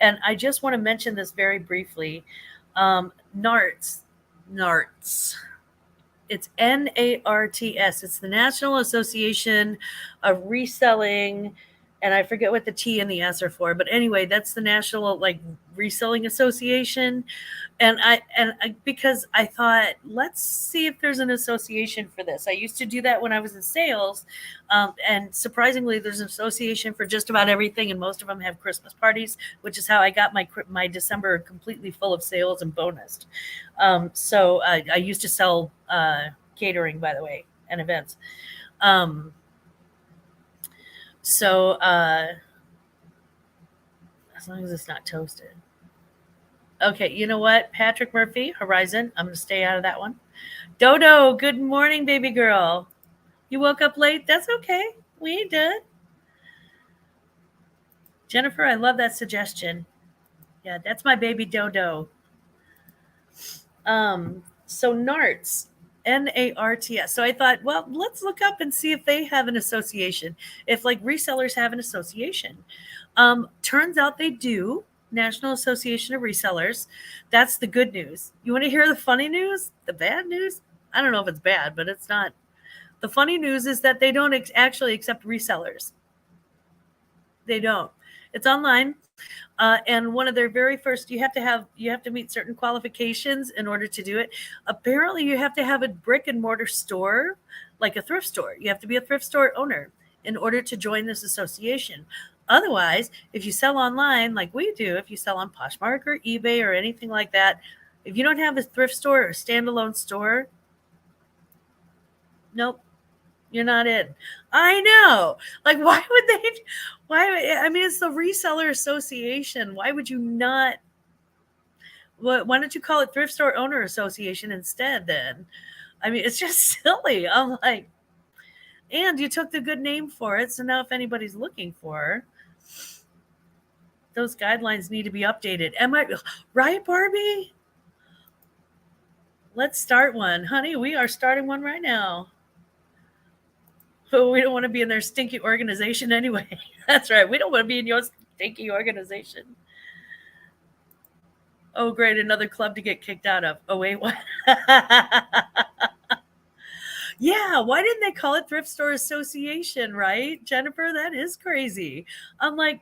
and I just want to mention this very briefly. NARTS. It's NARTS. It's the National Association of Reselling, and I forget what the T and the S are for, but anyway, that's the National Reselling Association. And I because I thought, let's see if there's an association for this. I used to do that when I was in sales, and surprisingly, there's an association for just about everything, and most of them have Christmas parties, which is how I got my December completely full of sales and bonused. So I used to sell catering, by the way, and events. So as long as it's not toasted. Okay, you know what? Patrick Murphy, Horizon. I'm going to stay out of that one. Dodo, good morning, baby girl. You woke up late? That's okay. We ain't done. Jennifer, I love that suggestion. Yeah, that's my baby Dodo. So NARTS, NARTS. So I thought, well, let's look up and see if they have an association. If resellers have an association. Turns out they do. National Association of Resellers. That's the good news. You want to hear the funny news? The bad news? I don't know if it's bad, but it's not. The funny news is that they don't actually accept resellers. They don't. It's online. And one of their very first, you have to meet certain qualifications in order to do it. Apparently, you have to have a brick and mortar store, like a thrift store. You have to be a thrift store owner in order to join this association. Otherwise, if you sell online like we do, if you sell on Poshmark or eBay or anything like that, if you don't have a thrift store or standalone store, nope, you're not in. I know. Like, why would they? Why? I mean, it's the reseller association. Why would you not? Why don't you call it Thrift Store Owner Association instead? Then, I mean, it's just silly. I'm like, and you took the good name for it. So now, if anybody's looking for, those guidelines need to be updated. Am I right, Barbie? Let's start one, honey. We are starting one right now. But we don't want to be in their stinky organization anyway. That's right. We don't want to be in your stinky organization. Oh, great. Another club to get kicked out of. Oh, wait, what? Yeah. Why didn't they call it Thrift Store Association, right? Jennifer, that is crazy. I'm like,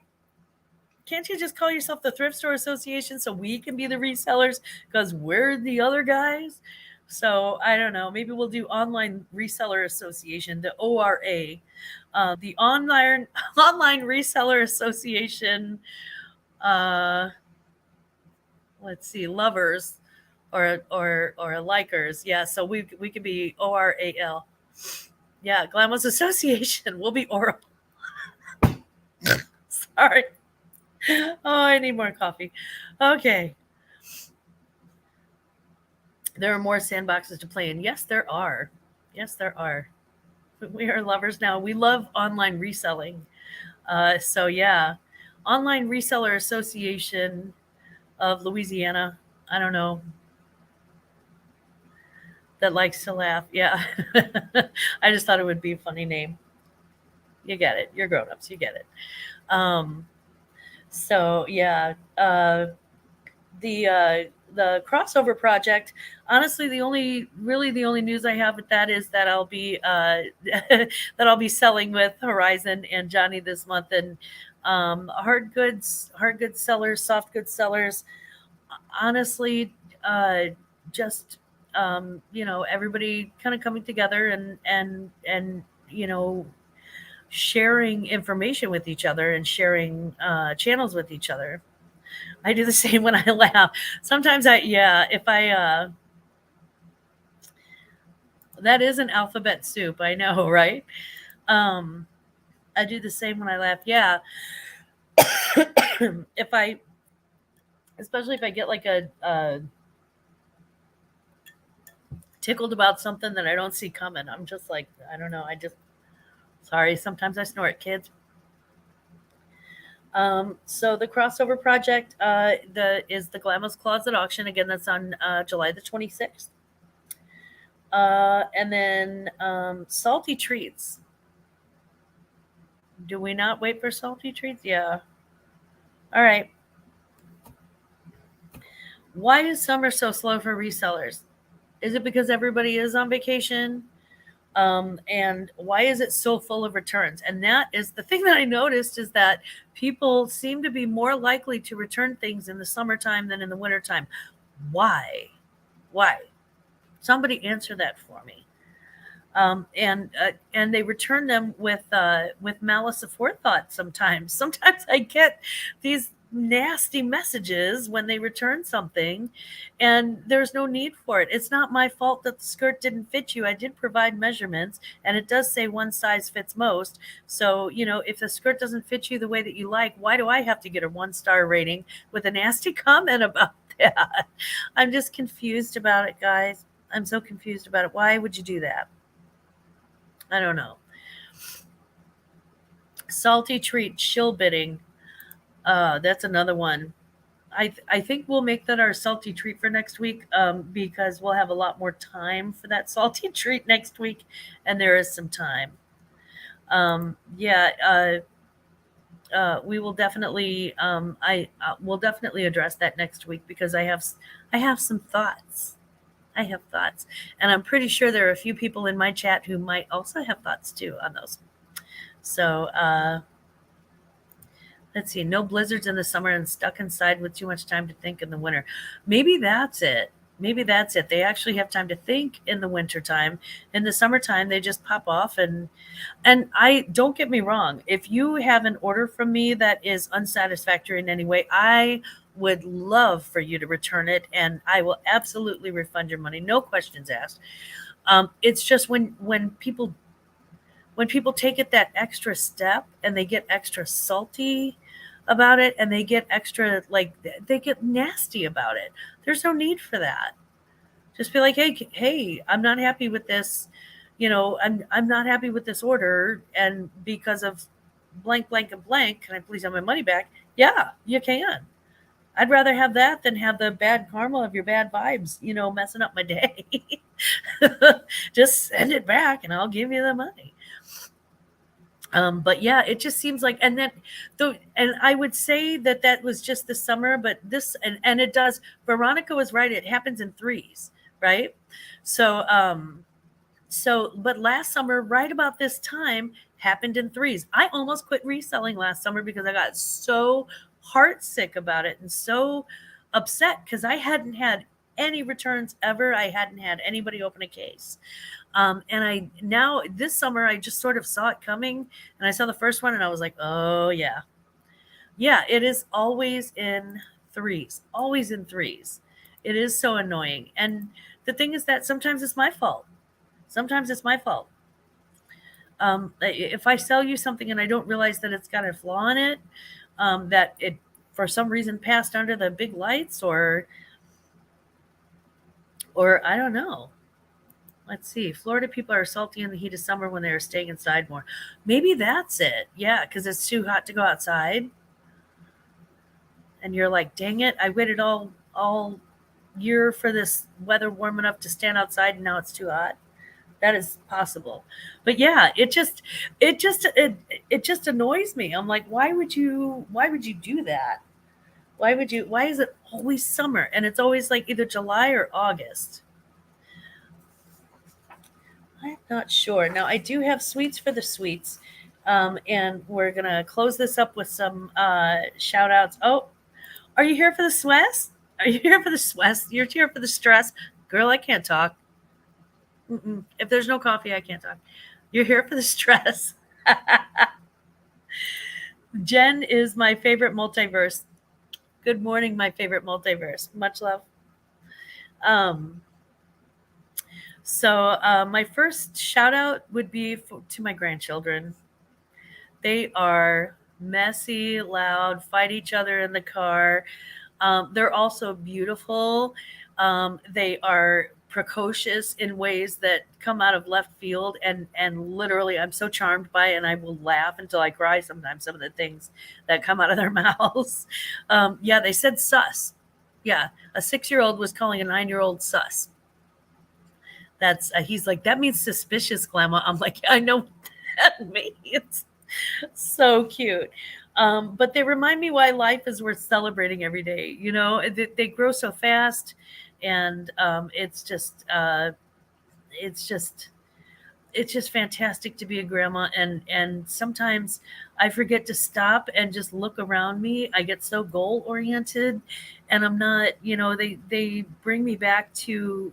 can't you just call yourself the Thrift Store Association so we can be the resellers because we're the other guys? So I don't know. Maybe we'll do Online Reseller Association, the ORA, the Online Reseller Association. Let's see, lovers or likers. Yeah. So we could be ORAL. Yeah, Glamorous Association. We'll be oral. Sorry. Oh, I need more coffee. Okay. There are more sandboxes to play in. Yes, there are. Yes, there are. We are lovers now. We love online reselling. So yeah, Online Reseller Association of Louisiana. I don't know. That likes to laugh. Yeah. I just thought it would be a funny name. You get it. You're grown-ups. You get it. Um, so yeah, the crossover project. Honestly, the only news I have with that is that I'll be that I'll be selling with Horizon and Johnny this month, and hard goods sellers, soft goods sellers. Honestly, just everybody kind of coming together and sharing information with each other and sharing channels with each other. I do the same when I laugh. Sometimes if I, that is an alphabet soup. I know, right? Um, I do the same when I laugh. Yeah. if I, Especially if I get like a tickled about something that I don't see coming, I'm just like, I don't know. Sorry. Sometimes I snort, kids. So the crossover project is the Glamorous Closet auction. Again, that's on July the 26th. And then salty treats. Do we not wait for salty treats? Yeah. All right. Why is summer so slow for resellers? Is it because everybody is on vacation? And why is it so full of returns? And that is the thing that I noticed, is that people seem to be more likely to return things in the summertime than in the wintertime. Why? Why? Somebody answer that for me. And they return them with malice aforethought. Sometimes I get these nasty messages when they return something, and there's no need for it. It's not my fault that the skirt didn't fit you. I did provide measurements, and it does say one size fits most. So if the skirt doesn't fit you the way that you like, why do I have to get a 1-star rating with a nasty comment about that? I'm just confused about it, guys. I'm so confused about it. Why would you do that? I don't know. Salty treat shill bidding. That's another one. I think we'll make that our salty treat for next week, because we'll have a lot more time for that salty treat next week, and there is some time. Yeah, we will definitely. I will definitely address that next week, because I have some thoughts. I have thoughts, and I'm pretty sure there are a few people in my chat who might also have thoughts too on those. So Let's see. No blizzards in the summer and stuck inside with too much time to think in the winter. Maybe that's it. Maybe that's it. They actually have time to think in the wintertime. In the summertime, they just pop off and I don't get me wrong. If you have an order from me that is unsatisfactory in any way, I would love for you to return it and I will absolutely refund your money. No questions asked. It's just when people take it that extra step and they get extra salty about it and they get extra like they get nasty about it. There's no need for that. Just be like, hey, I'm not happy with this. I'm not happy with this order, and because of blank, blank, and blank, can I please have my money back? Yeah, you can. I'd rather have that than have the bad karma of your bad vibes, messing up my day. Just send it back and I'll give you the money. But yeah, it just seems like, and then though, and I would say that that was just the summer, but and it does. Veronica was right. It happens in threes, right? So, but last summer, right about this time, happened in threes. I almost quit reselling last summer because I got so heartsick about it and so upset because I hadn't had any returns ever. I hadn't had anybody open a case. And I now this summer I just sort of saw it coming and I saw the first one and I was like, oh yeah. Yeah, it is always in threes. Always in threes. It is so annoying. And the thing is that sometimes it's my fault. Sometimes it's my fault. If I sell you something and I don't realize that it's got a flaw in it, that it for some reason passed under the big lights or I don't know. Let's see. Florida people are salty in the heat of summer when they're staying inside more. Maybe that's it. Yeah, because it's too hot to go outside. And you're like, dang it, I waited all year for this weather warm enough to stand outside and now it's too hot. That is possible. But yeah, it just annoys me. I'm like, why would you do that? Why is it always summer? And it's always like either July or August. I'm not sure. Now, I do have sweets for the sweets. And we're going to close this up with some shout outs. Oh, are you here for the stress? Are you here for the stress? You're here for the stress? Girl, I can't talk. Mm-mm. If there's no coffee, I can't talk. You're here for the stress. Jen is my favorite multiverse. Good morning, my favorite multiverse. Much love. Um, So my first shout out would be to my grandchildren. They are messy, loud, fight each other in the car. They're also beautiful. They are precocious in ways that come out of left field, and literally, I'm so charmed by it, and I will laugh until I cry sometimes. Some of the things that come out of their mouths. Yeah, they said sus. Yeah, a 6-year-old was calling a 9-year-old sus. That's he's like, that means suspicious, Glamour. I'm like, I know what that means. So cute. But they remind me why life is worth celebrating every day. They grow so fast, and it's just it's just fantastic to be a grandma. And sometimes I forget to stop and just look around me. I get so goal oriented, and I'm not. They bring me back to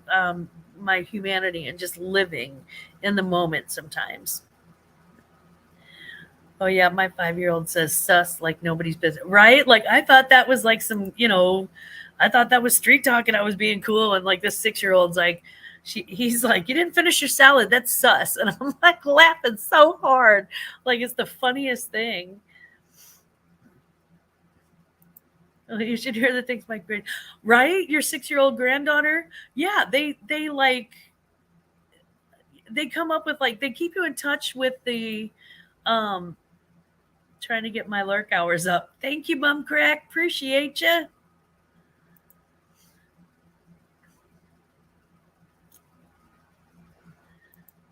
my humanity and just living in the moment sometimes. Oh yeah, my 5-year-old says sus like nobody's business, right? Like I thought that was like I thought that was street talk and I was being cool, and like this 6-year-old's like, he's like, you didn't finish your salad, that's sus, and I'm like laughing so hard, like it's the funniest thing. You should hear the things my grand, right? Your 6-year-old granddaughter, yeah, they come up with like they keep you in touch with the um trying to get my lurk hours up. Thank you, Bum Crack. Appreciate you.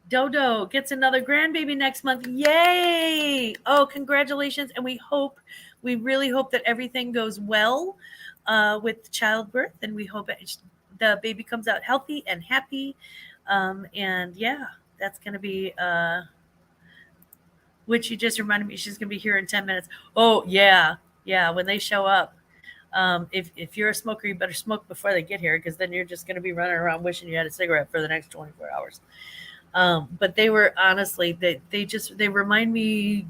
Dodo gets another grandbaby next month. Yay! Oh, congratulations. And we really hope that everything goes well with childbirth. And we hope the baby comes out healthy and happy. And yeah, that's going to be which you just reminded me she's going to be here in 10 minutes. Oh, yeah. Yeah. When they show up, if you're a smoker, you better smoke before they get here because then you're just going to be running around wishing you had a cigarette for the next 24 hours. But they were honestly, they remind me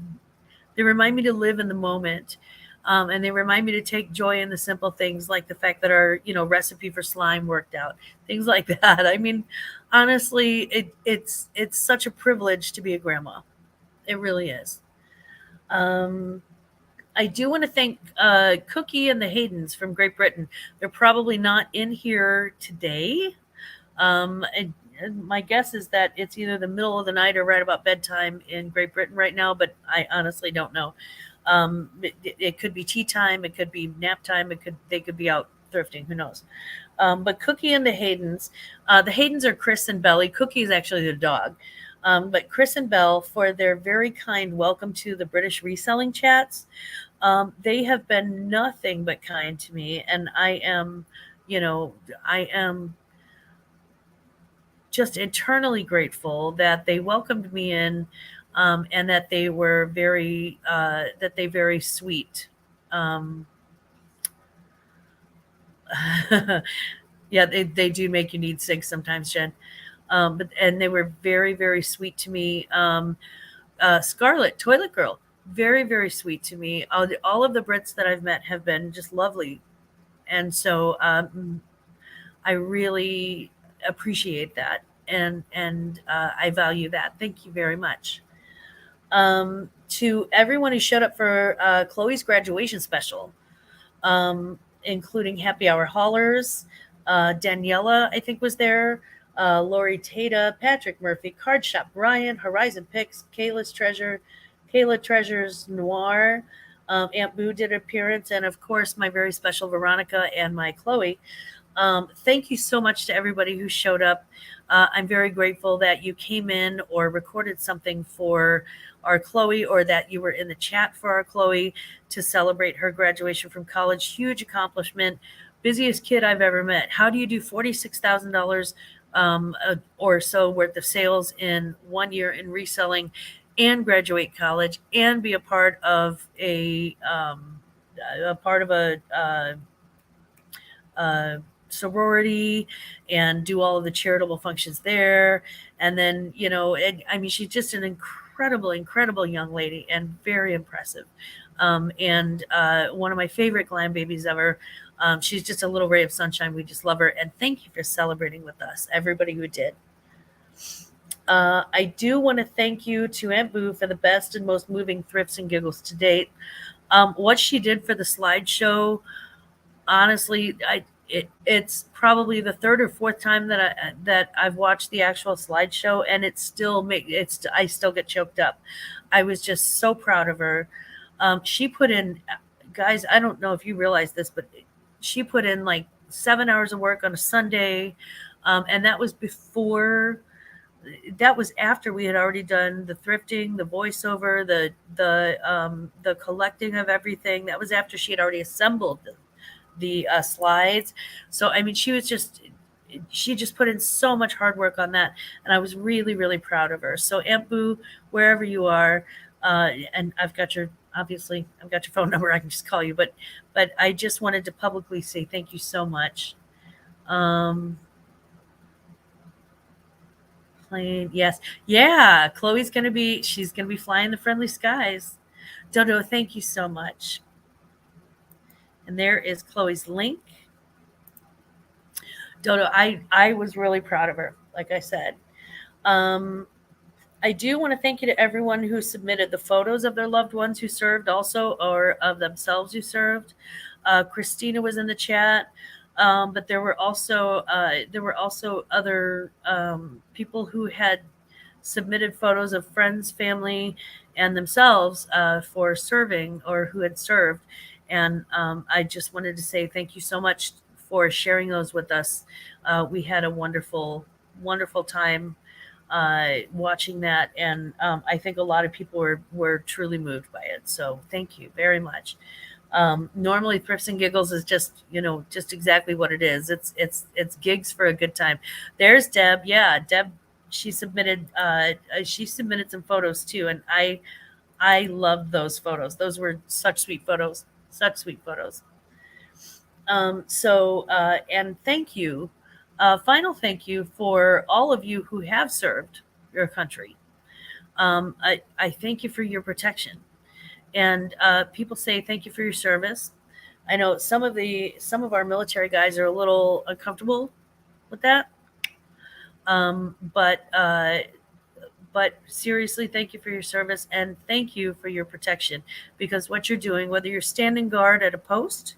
to live in the moment. And they remind me to take joy in the simple things like the fact that our, recipe for slime worked out, things like that. I mean, honestly, it's such a privilege to be a grandma. It really is. Um, I do want to thank Cookie and the Haydens from Great Britain. They're probably not in here today. And my guess is that it's either the middle of the night or right about bedtime in Great Britain right now, but I honestly don't know. It could be tea time, it could be nap time, they could be out thrifting. Who knows? But Cookie and the Haydens are Chris and Belly. Cookie is actually the dog. But Chris and Belle, for their very kind welcome to the British reselling chats, they have been nothing but kind to me, and I am just eternally grateful that they welcomed me in, and that they were very sweet. Um, yeah, they do make you need cigs sometimes, Jen. And they were very, very sweet to me. Scarlett, Toilet Girl, very, very sweet to me. All of the Brits that I've met have been just lovely. And so I really appreciate that. And I value that. Thank you very much. To everyone who showed up for Chloe's graduation special, including happy hour haulers. Daniela, I think, was there. Lori Tata, Patrick Murphy, Card Shop Ryan, Horizon Picks, Kayla Treasures Noir. Aunt Boo did an appearance, and of course, my very special Veronica and my Chloe. Thank you so much to everybody who showed up. I'm very grateful that you came in or recorded something for our Chloe, or that you were in the chat for our Chloe to celebrate her graduation from college. Huge accomplishment. Busiest kid I've ever met. How do you do $46,000 or so worth of sales in 1 year in reselling and graduate college and be a part of a sorority and do all of the charitable functions there? And then, I mean, she's just an incredible young lady and very impressive. And one of my favorite glam babies ever. She's just a little ray of sunshine. We just love her. And thank you for celebrating with us, everybody who did. I do want to thank you to Aunt Boo for the best and most moving thrifts and giggles to date. What she did for the slideshow, honestly, it's probably the third or fourth time that I've watched the actual slideshow, and I still get choked up. I was just so proud of her. She put in, guys, I don't know if you realize this, but she put in like 7 hours of work on a Sunday, and that was after we had already done the thrifting, the voiceover, the collecting of everything. That was after she had already assembled the slides. So I mean, she just put in so much hard work on that, and I was really, really proud of her. So Aunt Boo, wherever you are, and I've got your phone number. I can just call you, but I just wanted to publicly say thank you so much. Plane, yes, yeah. Chloe's she's gonna be flying the friendly skies. Dodo, thank you so much. And there is Chloe's link. Dodo, I was really proud of her, like I said. I do want to thank you to everyone who submitted the photos of their loved ones who served also, or of themselves who served. Christina was in the chat. But there were also other people who had submitted photos of friends, family, and themselves for serving, or who had served. And I just wanted to say thank you so much for sharing those with us. We had a wonderful time watching that, and I think a lot of people were truly moved by it. So thank you very much. Normally Thrifts and Giggles is just exactly what it is. It's gigs for a good time. There's Deb. Yeah, Deb, she submitted some photos too, and I loved those photos. Those were such sweet photos. Such sweet photos. And thank you. Final thank you for all of you who have served your country. I thank you for your protection. And people say thank you for your service. I know some of our military guys are a little uncomfortable with that. Um, but uh, but seriously, thank you for your service and thank you for your protection, because what you're doing, whether you're standing guard at a post,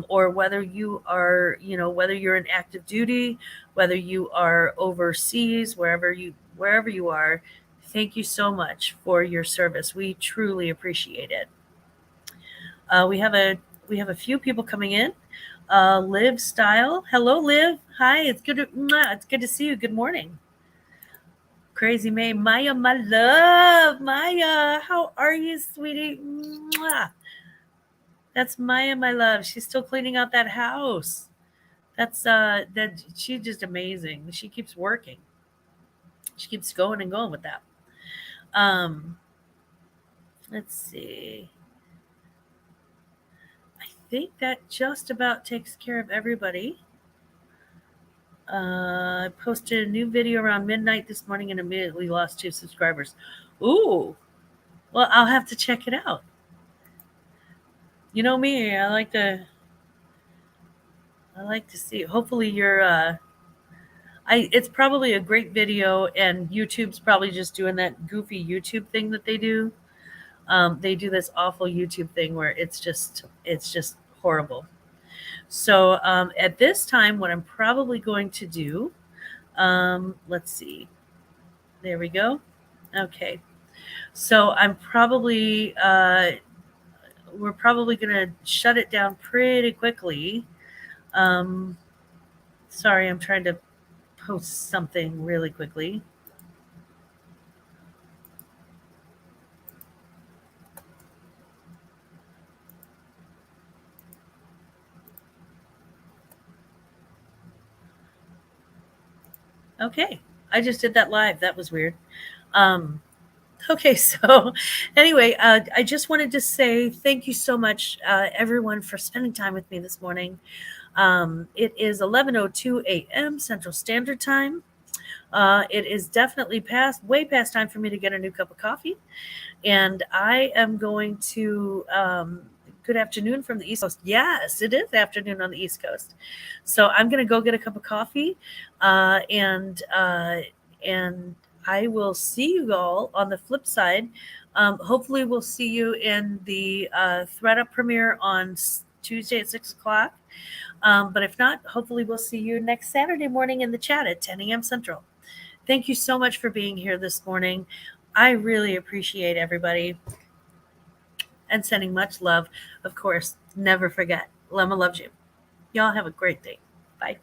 or whether you are, whether you're in active duty, whether you are overseas, wherever you are, thank you so much for your service. We truly appreciate it. We have a few people coming in. Liv Style, hello, Liv. Hi, it's good to see you. Good morning. Crazy May, Maya, my love, Maya. How are you, sweetie? Mwah. That's Maya, my love. She's still cleaning out that house. That she's just amazing. She keeps working. She keeps going and going with that. Um, let's see. I think that just about takes care of everybody. I posted a new video around midnight this morning and immediately lost 2 subscribers. Ooh, well, I'll have to check it out. You know me, I like to see. Hopefully, it's probably a great video, and YouTube's probably just doing that goofy YouTube thing that they do. They do this awful YouTube thing where it's just horrible. So at this time, what I'm probably going to do, let's see, there we go. Okay, so we're probably going to shut it down pretty quickly. Um, Sorry, I'm trying to post something really quickly. Okay, I just did that live. That was weird. Um, okay, so anyway, I just wanted to say thank you so much, everyone, for spending time with me this morning. It is 11:02 a.m. Central Standard Time. It is definitely way past time for me to get a new cup of coffee. And I am going to, good afternoon from the East Coast. Yes, it is afternoon on the East Coast. So I'm going to go get a cup of coffee, and I will see you all on the flip side. Hopefully, we'll see you in the ThreadUp premiere on Tuesday at 6 o'clock. But if not, hopefully, we'll see you next Saturday morning in the chat at 10 a.m. Central. Thank you so much for being here this morning. I really appreciate everybody, and sending much love. Of course, never forget, Lemma loves you. Y'all have a great day. Bye.